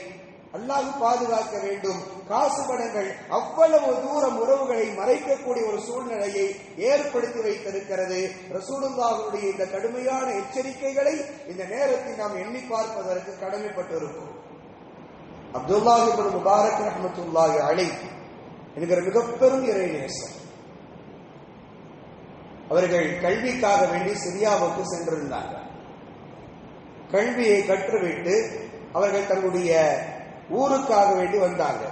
அல்லாஹ் பாதுகாக்க வேண்டும். காசு பணங்கள் அவ்வளவு தூரம் உறவுகளை மறைக்கக்கூடிய ஒரு சூழ்நிலையை ஏற்படுத்தி வைத்திருக்கிறது. ரசூலுல்லாஹ்வுடைய இந்த கடுமையான எச்சரிக்கைகளை இந்த நேரத்தில் நாம் எண்ணி பார்ப்பதற்கு கடமைப்பட்டிருக்கிறோம். அப்துல்லாஹ் இப்னு முபாரக் ரஹ்மத்துல்லாஹி அலைஹி என்கிற மிகப்பெரும் இறைநேசர், அவர்கள் கல்விக்காக வேண்டி சிரியாவுக்கு சென்றிருந்தாங்க. கல்வியை கற்றுவிட்டு அவர்கள் தங்களுடைய ஊருக்காக வேண்டி வந்தாங்க.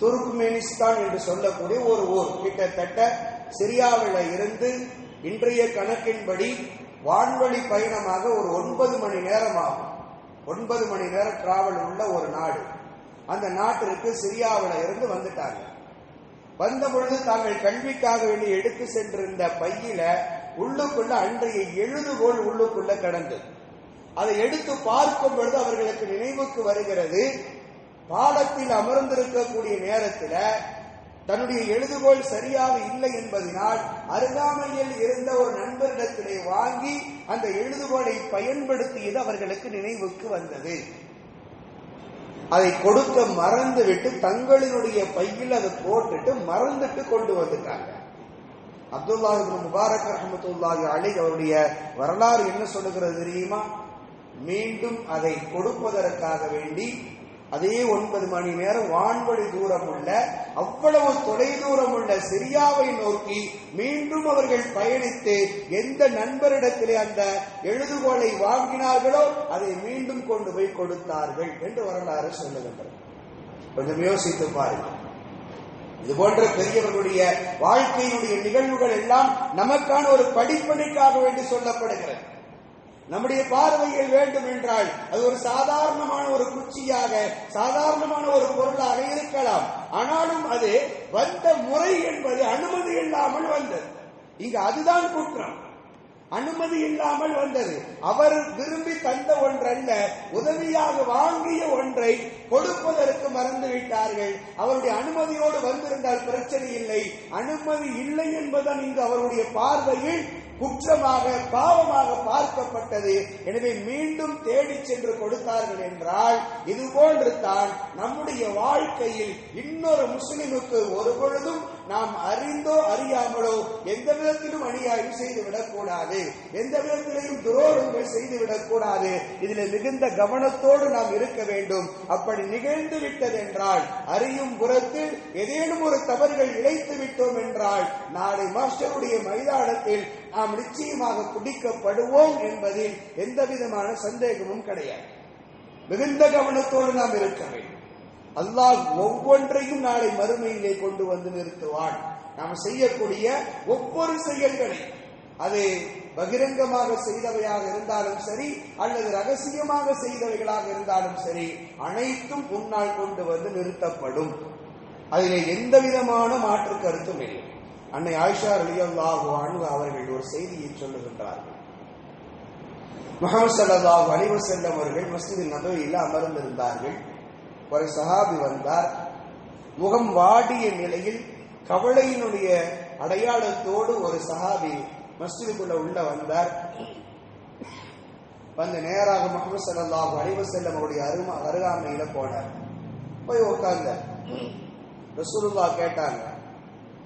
துர்க்மெனிஸ்தான் என்று சொல்லக்கூடிய ஒரு ஊர், கிட்டத்தட்ட சிரியாவில் இருந்து இன்றைய கணக்கின்படி வான்வழி பயணமாக ஒரு 9 மணி நேரம் ஆகும். 9 மணி நேரம் டிராவல் உள்ள ஒரு நாடு. அந்த நாட்டிற்கு சிரியாவில் இருந்து வந்துட்டாங்க. வந்த பொழுது தாங்கள் கல்விக்காக வேண்டி எடுத்து சென்றிருந்த பையில உள்ளுக்குள்ள அன்றைய எழுதுகோள் உள்ளுக்குள்ள கடந்தது. அதை எடுத்து பார்க்கும் பொழுது அவர்களுக்கு நினைவுக்கு வருகிறது, பாடத்தில் அமர்ந்திருக்கக்கூடிய நேரத்தில் தன்னுடைய எழுதுகோள் சரியாக இல்லை என்பதனால் அருகாமையில் இருந்த ஒரு நண்பரிடத்திலே வாங்கி அந்த எழுதுகோளை பயன்படுத்தியது அவர்களுக்கு நினைவுக்கு வந்தது. அதை கொடுக்க மறந்துவிட்டு தங்களினுடைய பையில் அதை போட்டுட்டு மறந்துட்டு கொண்டு வந்துட்டாங்க. அப்துல்லாஹ் இப்னு முபாரக் ரஹ்மத்துல்லாஹி அலைஹி அவருடைய வரலாறு என்ன சொல்லுகிறது தெரியுமா? மீண்டும் அதை கொடுப்பதற்காக வேண்டி அதே 9 மணி நேரம் வான்வழி தூரம் உள்ள அவ்வளவு தொலை தூரம் உள்ள சிரியாவை நோக்கி மீண்டும் அவர்கள் பயணித்து எந்த நண்பரிடத்திலே அந்த எழுதுகோளை வாங்கினார்களோ அதை மீண்டும் கொண்டு போய் கொடுத்தார்கள் என்று வரலாறு சொல்லுகின்றது. கொஞ்சம் யோசித்து பாருங்கள். இது போன்ற பெரியவர்களுடைய வாழ்க்கையினுடைய நிகழ்வுகள் எல்லாம் நமக்கான ஒரு படிப்படிக்காக வேண்டி சொல்லப்படுகிறது. நம்முடைய பார்வையில் வேண்டும் என்றால் அது ஒரு சாதாரணமான ஒரு குச்சியாக, சாதாரணமான ஒரு பொருளாக இருக்கலாம். ஆனாலும் அது வந்த முறை என்பது அனுமதி இல்லாமல் வந்தது. இங்கு அதுதான் குற்றம். அனுமதி இல்லாமல் வந்தது. அவர் விரும்பி தந்த ஒன்றல்ல, உதவியாக வாங்கிய ஒன்றை கொடுப்பதற்கு மறந்து விட்டார்கள். அவருடைய அனுமதியோடு வந்திருந்தால் பிரச்சனை இல்லை. அனுமதி இல்லை என்பதுதான் இங்கு அவருடைய பார்வையில் குற்றமாக, பாவமாக பார்க்கப்பட்டது. எனவே மீண்டும் தேடி சென்று கொடுத்தார்கள் என்றால் இதுபோன்று தான் நம்முடைய வாழ்க்கையில் இன்னொரு முஸ்லிமுக்கு ஒரு பொழுதும் நாம் அறிந்தோ அறியாமலோ எந்த விதத்திலும் அநியாயம் செய்துவிடக் கூடாது, எந்த விதத்திலையும் துரோகங்கள் செய்துவிடக் கூடாது. இதில் மிகுந்த கவனத்தோடு நாம் இருக்க வேண்டும். அப்படி நிகழ்ந்து விட்டது என்றால், அறியும் புறத்தில் ஏதேனும் ஒரு தவறுகள் இழைத்து விட்டோம் என்றால் நாளை மாஸ்டருடைய மைதானத்தில் நாம் நிச்சயமாக பிடிக்கப்படுவோம் என்பதில் எந்த விதமான சந்தேகமும் கிடையாது. மிகுந்த கவனத்தோடு நாம் இருக்க வேண்டும். அல்லாஹ் ஒவ்வொன்றையும் நாளை மறுமையிலே கொண்டு வந்து நிறுத்துவான். நாம் செய்யக்கூடிய ஒவ்வொரு செயல்களை, அது பகிரங்கமாக செய்தவையாக இருந்தாலும் சரி அல்லது ரகசியமாக செய்தவைகளாக இருந்தாலும் சரி, அனைத்தும் முன்னால் கொண்டு வந்து நிறுத்தப்படும். அதிலே எந்த விதமான மாற்று கருத்தும் இல்லை. அன்னை ஆயிஷா ரலியல்லாஹு அன்ஹா அவர்கள் ஒரு செய்தியை சொல்லுகின்றார்கள். முஹம்மது ஸல்லல்லாஹு அலைஹி வஸல்லம் அவர்கள் மஸ்ஜித் நபவியில் அமர்ந்திருந்தார்கள். ஒரு சஹாபி வந்தார். முகம் வாடிய நிலையில் கவலையினுடைய அடையாளத்தோடு ஒரு சஹாபி மஸ்ஜிதுக்குள்ள உள்ள வந்தார். வந்து நேராக முஹம்மது ஸல்லல்லாஹு அலைஹி வஸல்லம் அவருடைய அருகாமையில போனார். போய் உட்கார்ந்தார். ரசூலுல்லாஹ் கேட்டாங்க,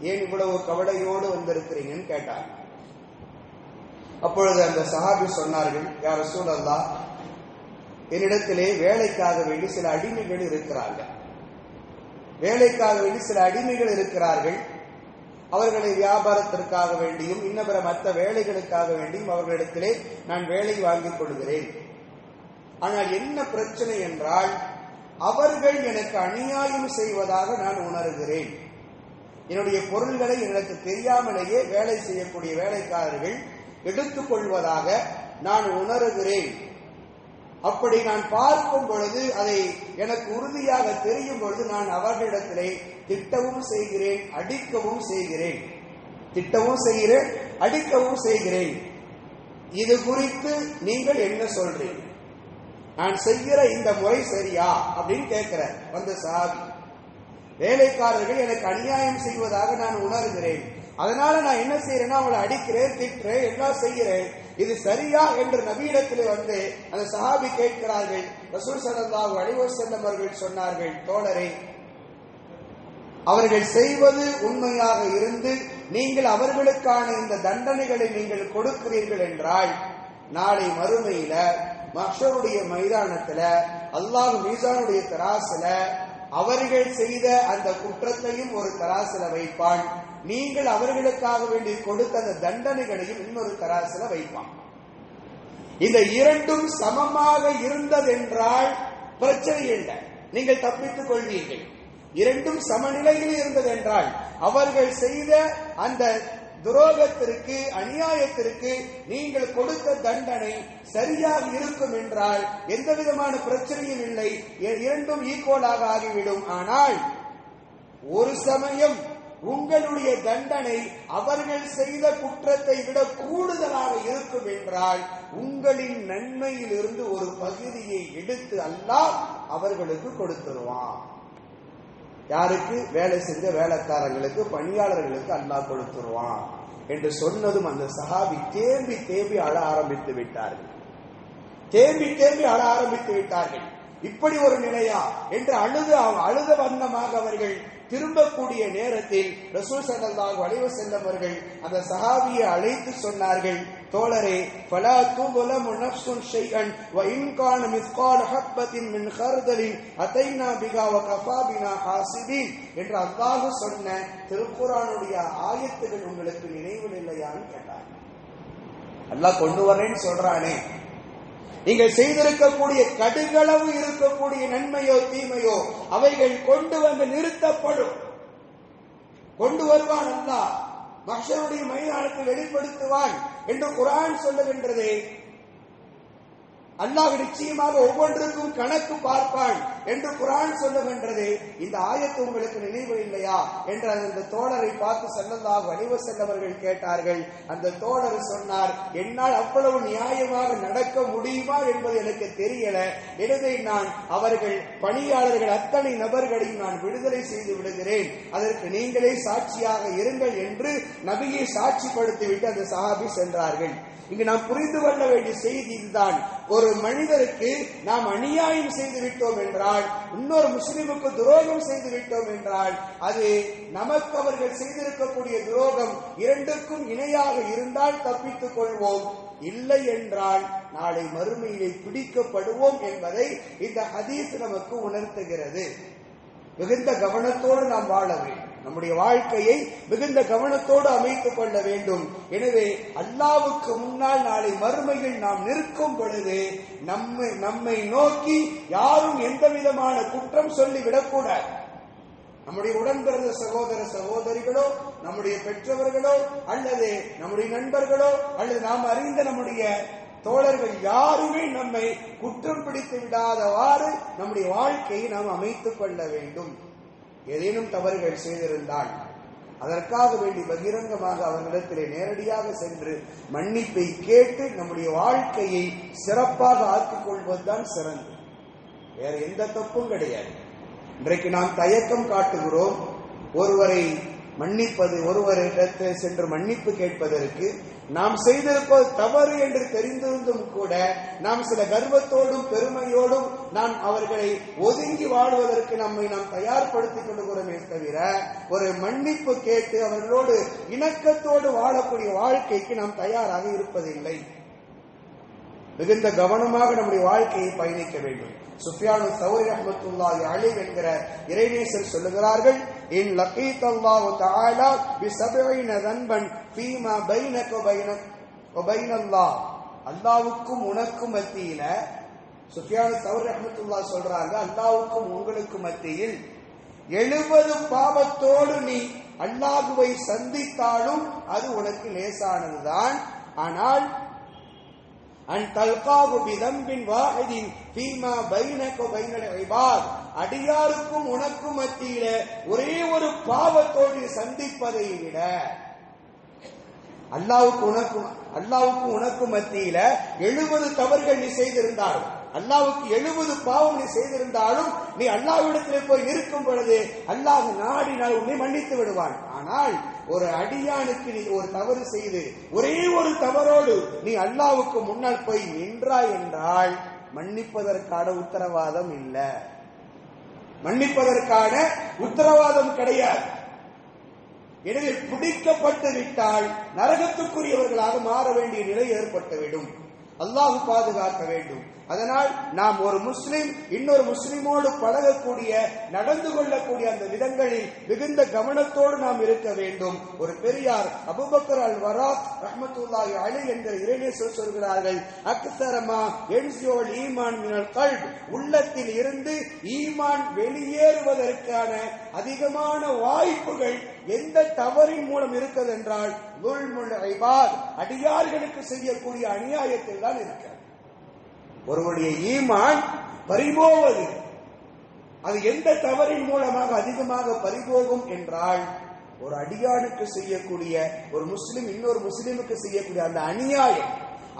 ஏன் இவ்வளவு கவலையோடு வந்திருக்கிறீங்கன்னு கேட்டாங்க. அப்பொழுது அந்த சஹாபி சொன்னார்கள், யா ரசூலல்லாஹ், என்னிடத்திலே வேலைக்காக வேண்டி சில அடிமைகள் இருக்கிறார்கள். வேலைக்காக வேண்டி சில அடிமைகள் இருக்கிறார்கள். அவர்களை வியாபாரத்திற்காக வேண்டியும் இன்ன பிற மற்ற வேலைகளுக்காக வேண்டியும் அவர்களிடத்திலே நான் வேலை வாங்கிக் கொள்கிறேன். ஆனால் என்ன பிரச்சனை என்றால், அவர்கள் எனக்கு அநியாயம் செய்வதாக நான் உணர்கிறேன். என்னுடைய பொருள்களை எனக்கு தெரியாமலேயே வேலை செய்யக்கூடிய வேலைக்காரர்கள் எடுத்துக் கொள்வதாக நான் உணர்கிறேன். அப்படி நான் பார்க்கும் பொழுது, அதை எனக்கு உறுதியாக தெரியும் பொழுது நான் அவர்களிடத்திலே திட்டவும் செய்கிறேன், அடிக்கவும் செய்கிறேன். திட்டவும் செய்கிறேன், அடிக்கவும் செய்கிறேன். இது குறித்து நீங்கள் என்ன சொல்றீங்க? நான் செய்கிற இந்த முறை சரியா அப்படின்னு கேட்கிறார் வந்த சஹாபி. வேலைக்காரர்கள் எனக்கு அநியாயம் செய்வதாக நான் உணர்கிறேன். அதனால நான் என்ன செய்யறேன்னா அவங்களை அடிக்கிறேன், திட்டுறேன், எல்லாம் செய்கிறேன். இது சரியா என்று நபியிடத்திலே வந்து அந்த சஹாபி கேட்கிறார்கள். ரசூல் ஸல்லல்லாஹு அலைஹி வஸல்லம் அவர்கள் சொன்னார்கள், தோழரே, அவர்கள் செய்வது உண்மையாக இருந்து நீங்கள் அவர்களுக்கான இந்த தண்டனைகளை நீங்கள் கொடுக்கிறீர்கள் என்றால், நாளை மறுமையில மஹ்ஷருடைய மைதானத்துல அல்லாஹ் மீசானுடைய தராசுல அவர்கள் செய்த அந்த குற்றத்தையும் ஒரு தராசுல வைப்பான். நீங்கள் அவர்களுக்காக வேண்டி கொடுத்த அந்த தண்டனைகளையும் இன்னொரு தராசுல வைப்பான். இந்த இரண்டும் சமமாக இருந்ததென்றால் பிரச்சனை இல்லை, நீங்கள் தப்பித்துக் கொள்வீர்கள். இரண்டும் சமநிலையில் இருந்ததென்றால், அவர்கள் செய்த அந்த துரோகத்திற்கு, அநியாயத்திற்கு நீங்கள் கொடுத்த தண்டனை சரியாக இருக்கும் என்றால் எந்த விதமான பிரச்சனையும் இல்லை, இரண்டும் ஈக்குவலாக ஆகிவிடும். ஆனால் ஒரு சமயம் உங்களுடைய தண்டனை அவர்கள் செய்த குற்றத்தை விட கூடுதலாக இருக்கும் என்றால் உங்களின் நன்மையில் இருந்து ஒரு பகுதியை எடுத்து அல்லாஹ் அவர்களுக்கு கொடுத்துருவான். யாருக்கு? வேலை செஞ்ச வேலைக்காரங்களுக்கு, பணியாளர்களுக்கு அல்லாஹ் கொடுத்துருவான் என்று சொன்னதும் அந்த சஹாபி தேம்பி தேம்பி அழ ஆரம்பித்து விட்டார்கள். இப்படி ஒரு நிலையா என்று அழுத வண்ணமாக அவர்கள் திரும்பக்கூடிய நேரத்தில் ரசூல் ஸல்லல்லாஹு அலைஹி வஸல்லம் அவர்கள் அந்த சஹாபியை அழைத்து சொன்னார்கள், தோழரே, ஃபலா துظلمu நஃப்ஸுன் ஷைஅன் வ இன் கான மிஸ்கால ஹப்பத்தின் மின் ஹர்தலின் அதைனா பிஹா வ கஃபா பினா ஹாசிபீன் என்று அல்லாஹ் சொன்ன திருக்குர்ஆனுடைய ஆயத்துகள் உங்களுக்கு நினைவில் இல்லையான்னு கேட்டார். அல்லாஹ் கொண்டு வரேன்னு சொல்றானே, நீங்கள் செய்திருக்கக்கூடிய கடுகளவு இருக்கக்கூடிய நன்மையோ தீமையோ அவைகள் கொண்டு வந்து நிறுத்தப்படும். கொண்டு வருவான் அல்லாஹ், மஹ்ஷருடைய மைதானத்தில் வெளிப்படுத்துவான் என்று குர்ஆன் சொல்லுகின்றதே. அல்லாஹ் நிச்சயமாக ஒவ்வொன்றுக்கும் கணக்கு பார்ப்பான் என்று குர்ஆன் சொல்லுகின்றது. இந்த ஆயத்து உங்களுக்கு நினைவில் இல்லையா என்று அந்த தோழரை பார்த்து ஸல்லல்லாஹு அலைஹி வஸல்லம் அவர்கள் கேட்டார்கள். அந்த தோழர் சொன்னார், என்னால் அவ்வளவு நியாயமாக நடக்க முடியுமா என்பது எனக்கு தெரியல. எனவே நான் அவர்கள் பணியாளர்கள் அத்தனை நபர்களையும் நான் விடுதலை செய்து விடுகிறேன், அதற்கு நீங்களே சாட்சியாக இருங்கள் என்று நபியை சாட்சிப்படுத்திவிட்டு அந்த சஹாபி சென்றார்கள். இங்கு நாம் புரிந்து கொள்ள வேண்டிய செய்தி இதுதான். ஒரு மனிதருக்கு நாம் அநியாயம் செய்து விட்டோம் என்றால், இன்னொரு முஸ்லிமுக்கு துரோகம் செய்து விட்டோம் என்றால், அது நமக்கு அவர்கள் செய்திருக்கக்கூடிய துரோகம் இரண்டுக்கும் இணையாக இருந்தால் தப்பித்துக் கொள்வோம், இல்லை என்றால் நாளை மறுமையிலே பிடிக்கப்படுவோம் என்பதை இந்த ஹதீஸ் நமக்கு உணர்த்துகிறது. மிகுந்த கவனத்தோடு நாம் வாழ வேண்டும். நம்முடைய வாழ்க்கையை மிகுந்த கவனத்தோடு அமைத்துக் கொள்ள வேண்டும். எனவே அல்லாஹ்வுக்கு முன்னால் நாளை மறுமையில் நாம் நிற்கும் பொழுது நம்மை நோக்கி யாரும் எந்த விதமான குற்றம் சொல்லிவிடக்கூடாது. நம்முடைய உடன்பிறந்த சகோதர சகோதரிகளோ, நம்முடைய பெற்றவர்களோ, அல்லது நம்முடைய நண்பர்களோ, அல்லது நாம் அறிந்த நம்முடைய தோழர்கள் யாருமே நம்மை குற்றம் பிடித்து விடாதவாறு நம்முடைய வாழ்க்கையை நாம் அமைத்துக் கொள்ள வேண்டும். ஏதேனும் தவறுகள் செய்திருந்தால் அதற்காக வேண்டி பகிரங்கமாக அவர்களிடத்திலே நேரடியாக சென்று மன்னிப்பை கேட்டு நம்முடைய வாழ்க்கையை சிறப்பாக ஆக்கிக் கொள்வதுதான் சிறந்தது. வேற எந்த தப்பும் கிடையாது. இன்றைக்கு நாம் தயக்கம் காட்டுகிறோம் ஒருவரை மன்னிப்பது, ஒருவரிடத்தில் சென்று மன்னிப்பு கேட்பதற்கு. நாம் செய்திருப்பது தவறு என்று தெரிந்திருந்தும் கூட நாம் சில கர்வத்தோடும் பெருமையோடும் நாம் அவர்களை ஒதுங்கி வாழ்வதற்கு நம்மை நாம் தயார்படுத்திக் கொள்கிறோமே தவிர ஒரு மன்னிப்பு கேட்டு அவர்களோடு இணக்கத்தோடு வாழக்கூடிய வாழ்க்கைக்கு நாம் தயாராக இருப்பதில்லை. மிகுந்த கவனமாக நம்முடைய வாழ்க்கையை பயணிக்க வேண்டும். சுஃபியானு ஸௌரி ரஹ்மத்துல்லாஹி அலைஹி என்கிற இறைநேசர் சொல்லுகிறார்கள், இன் லகீதல்லாஹு தஆலா பி70 தன்பன் ஃபீமா பைனக வ பைனல்லாஹ், அல்லாஹ்வுக்கும் உனக்கும் மத்தியில, சுஃபியானு ஸௌரி ரஹ்மத்துல்லாஹி சொல்றாங்க, அல்லாஹ்வுக்கும் உங்களுக்கு மத்தியில் 70 பாவத்தோடு நீ அல்லாஹ்வை சந்தித்தாலும் அது உனக்கு லேசானதுதான். ஆனால் அடியாருக்கும் உனக்கும் மத்தியில ஒரே ஒரு பாவத்தோடு சந்திப்பதை விட, அல்லாஹ்வுக்கு உனக்கும் மத்தியில 70 தவறுகள் நீ செய்திருந்தாலும், அல்லாஹ்வுக்கு 70 பாவம் நீ செய்திருந்தாலும் நீ அல்லாஹ்விடத்திலே போய் இருக்கும் பொழுது அல்லாஹ் நாடினால் உன்னை மன்னித்து விடுவான். ஆனால் ஒரு அடியானுக்கு நீ ஒரு தவறு செய்து ஒரே ஒரு தவறோடு நீ அல்லாஹ்வுக்கு முன்னால் போய் நின்றாய் என்றால் மன்னிப்பதற்கான உத்தரவாதம் இல்லை, மன்னிப்பதற்கான உத்தரவாதம் கிடையாது. எனவே பிடிக்கப்பட்டு விட்டால் நரகத்துக்குரியவர்களாக மாற வேண்டிய நிலை ஏற்பட்டுவிடும். அல்லாஹ் பாதுகாக்க வேண்டும். அதனால் நாம் ஒரு முஸ்லிம் இன்னொரு முஸ்லிமோடு பழகக்கூடிய, நடந்து கொள்ளக்கூடிய அந்த விதங்களில் மிகுந்த கவனத்தோடு நாம் இருக்க வேண்டும். ஒரு பெரியார் அபூபக்கர் அல் வராக் ரஹ்மத்துல்லாஹி அலைஹி என்ற இறைநேசர் சொல்கிறார்கள், அக்ஸரமா யன்ஸுல் ஈமான் மினல் கல்ப், உள்ளத்தில் இருந்து ஈமான் வெளியேறுவதற்கான அதிகமான வாய்ப்புகள் எந்த தவறின் மூலம் இருக்கிறது என்றால் ظுல்முல் இபாத், அடியார்களுக்கு செய்யக்கூடிய அநியாயத்தில் தான் இருக்கிறது. ஒருவருடைய ஈமான் பறிபோவது அது எந்த தவறின் மூலமாக அதிகமாக பறிபோகும் என்றால் ஒரு அடியானுக்கு செய்யக்கூடிய, ஒரு முஸ்லிம் இன்னொரு முஸ்லிமுக்கு செய்யக்கூடிய அந்த அநியாயம்,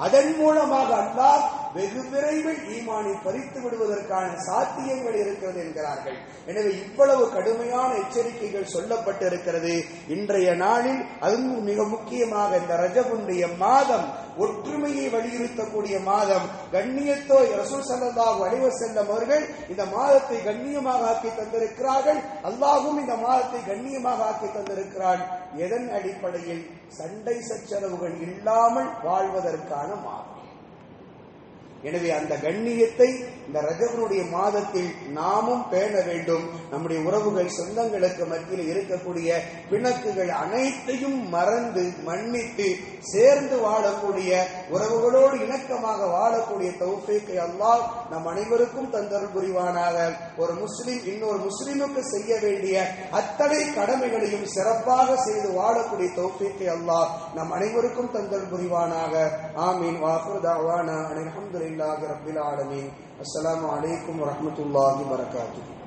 அதன் மூலமாக அல்லாஹ் வெகு விரைவில் ஈமானை பறித்து விடுவதற்கான சாத்தியங்கள் இருக்கிறது என்கிறார்கள். எனவே இவ்வளவு கடுமையான எச்சரிக்கைகள் சொல்லப்பட்டு இருக்கிறது. இன்றைய நாளில் அதுவும் மிக முக்கியமாக இந்த ரஜபுடைய மாதம் ஒற்றுமையை வலியுறுத்தக்கூடிய மாதம். கண்ணியத்தோ ரசூல் ஸல்லல்லாஹு அலைஹி வஸல்லம் அவர்கள் இந்த மாதத்தை கண்ணியமாக ஆக்கி தந்திருக்கிறார்கள். அல்லாஹ்வும் இந்த மாதத்தை கண்ணியமாக ஆக்கி தந்திருக்கிறான். எதன் அடிப்படையில்? சண்டை சச்சரவுகள் இல்லாமல் வாழ்வதற்கான மாதம். எனவே அந்த கண்ணியத்தை இந்த ரஜபனுடைய மாதத்தில் நாமும் பேண வேண்டும். நம்முடைய உறவுகள், சொந்தங்களுக்கு மத்தியில் இருக்கக்கூடிய பிணக்குகள் அனைத்தையும் மறந்து மன்னித்து சேர்ந்து வாழக்கூடிய, உறவுகளோடு இணக்கமாக வாழக்கூடிய தௌஃபீக்கை அல்லாஹ் நம் அனைவருக்கும் தந்தருள் புரிவானாக. ஒரு முஸ்லிம் இன்னொரு முஸ்லிமுக்கு செய்ய வேண்டிய அத்தனை கடமைகளையும் சிறப்பாக செய்து வாழக்கூடிய தௌஃபீக்கை அல்லாஹ் நம் அனைவருக்கும் தந்தருள் புரிவானாக. ஆமீன். வாஃபிரு தஅவானா அல்ஹம்துலில்லாஹி ரப்பில் ஆலமீன். அஸ்ஸலாமு அலைக்கும் வரஹ்மத்துல்லாஹி வபரகாத்துஹு.